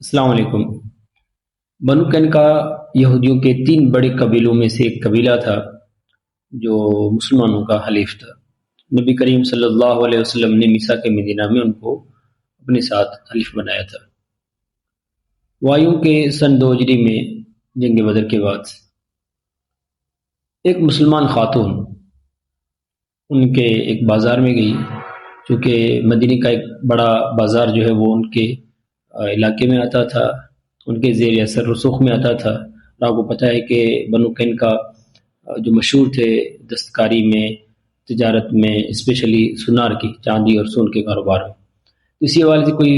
السلام علیکم۔ بنو قینقاع یہودیوں کے 3 بڑے قبیلوں میں سے ایک قبیلہ تھا جو مسلمانوں کا حلیف تھا۔ نبی کریم صلی اللہ علیہ وسلم نے میثاق مدینہ میں ان کو اپنے ساتھ حلیف بنایا تھا۔ وایوں کے سن 2 ہجری میں جنگ بدر کے بعد ایک مسلمان خاتون ان کے ایک بازار میں گئی، چونکہ مدینہ کا ایک بڑا بازار جو ہے وہ ان کے علاقے میں آتا تھا، ان کے زیر اثر رسوخ میں آتا تھا۔ اور آپ کو پتہ ہے کہ بنو قینقاع جو مشہور تھے دستکاری میں، تجارت میں، اسپیشلی سونار کی، چاندی اور سون کے کاروبار میں۔ اسی حوالے سے کوئی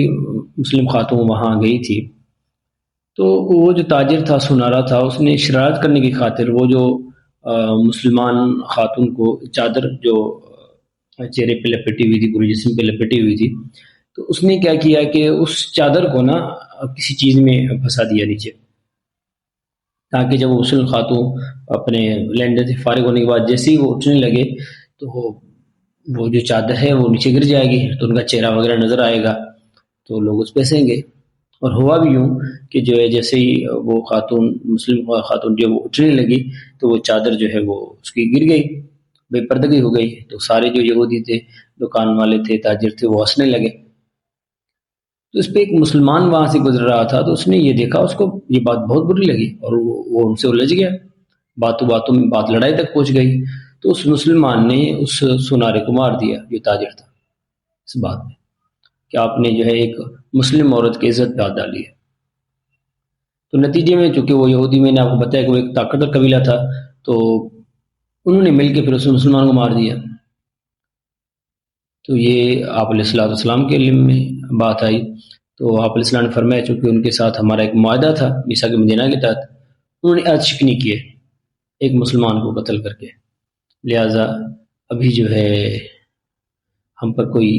مسلم خاتون وہاں گئی تھی، تو وہ جو تاجر تھا، سونارا تھا، اس نے شرارت کرنے کی خاطر وہ جو مسلمان خاتون کو چادر جو چہرے پہ لپٹی ہوئی تھی، پورے جسم پہ لپٹی ہوئی تھی، تو اس نے کیا کیا کہ اس چادر کو نا کسی چیز میں پھنسا دیا نیچے، تاکہ جب وہ مسلم خاتون اپنے لینڈر سے فارغ ہونے کے بعد جیسے ہی وہ اٹھنے لگے تو وہ جو چادر ہے وہ نیچے گر جائے گی، تو ان کا چہرہ وغیرہ نظر آئے گا، تو لوگ اس پہ ہنسیں گے۔ اور ہوا بھی یوں کہ جو ہے جیسے ہی وہ خاتون، مسلم خاتون جو وہ اٹھنے لگی تو وہ چادر جو ہے وہ اس کی گر گئی، بے پردگی ہو گئی۔ تو سارے جو یہودی تھے، دکان والے تھے، تاجر تھے، وہ ہنسنے لگے۔ تو اس پہ ایک مسلمان وہاں سے گزر رہا تھا، تو اس نے یہ دیکھا، اس کو یہ بات بہت بری لگی اور وہ ان سے الجھ گیا، باتوں باتوں میں بات لڑائی تک پہنچ گئی۔ تو اس مسلمان نے اس سونارے کو مار دیا جو تاجر تھا، اس بات میں کہ آپ نے جو ہے ایک مسلم عورت کی عزت پہ ہاتھ ڈالی ہے۔ تو نتیجے میں چونکہ وہ یہودی، میں نے آپ کو بتایا کہ وہ ایک طاقتور قبیلہ تھا، تو انہوں نے مل کے پھر اس مسلمان کو مار دیا۔ تو یہ آپ علیہ الصلوۃ والسلام کے علم میں بات آئی، تو آپ علیہ السلام نے فرمایا، چونکہ ان کے ساتھ ہمارا ایک معاہدہ تھا میثاق مدینہ کے تحت، انہوں نے عہد شکنی کی ہے ایک مسلمان کو قتل کر کے، لہٰذا ابھی جو ہے ہم پر کوئی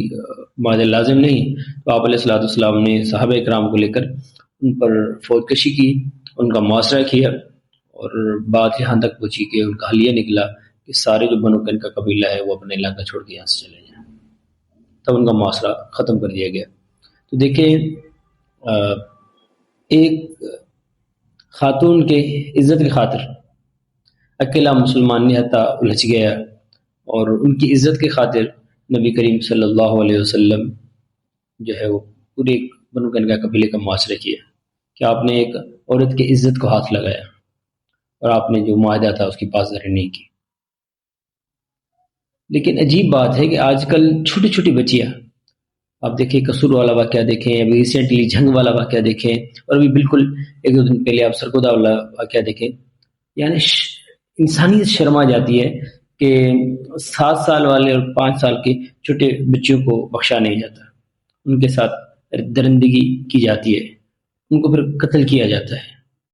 معاہدہ لازم نہیں۔ تو آپ علیہ الصلوۃ والسلام نے صحابہ کرام کو لے کر ان پر فوج کشی کی، ان کا محاصرہ کیا، اور بات یہاں تک پہنچی کہ ان کا حلیہ نکلا کہ سارے جو بنو قینقاع کا قبیلہ ہے وہ اپنا علاقہ چھوڑ کے یہاں سے چلے جائیں، تب ان کا محاصرہ ختم کر دیا گیا۔ تو دیکھیں، ایک خاتون کے عزت کی خاطر اکیلا مسلمان نے حتیٰ الجھ گیا، اور ان کی عزت کی خاطر نبی کریم صلی اللہ علیہ وسلم جو ہے وہ پورے بنو قینقاع قبیلے کا محاصرہ کیا کہ آپ نے ایک عورت کی عزت کو ہاتھ لگایا اور آپ نے جو معاہدہ تھا اس کی پاسداری نہیں کی۔ لیکن عجیب بات ہے کہ آج کل چھوٹی چھوٹی بچیاں، آپ دیکھیں قصور والا واقعہ دیکھیں، ابھی ریسنٹلی جھنگ والا واقعہ دیکھیں، اور ابھی بالکل 1-2 دن پہلے آپ سرگودا والا واقعہ دیکھیں، یعنی انسانیت شرما جاتی ہے کہ 7 سال والے اور 5 سال کے چھوٹے بچوں کو بخشا نہیں جاتا، ان کے ساتھ درندگی کی جاتی ہے، ان کو پھر قتل کیا جاتا ہے۔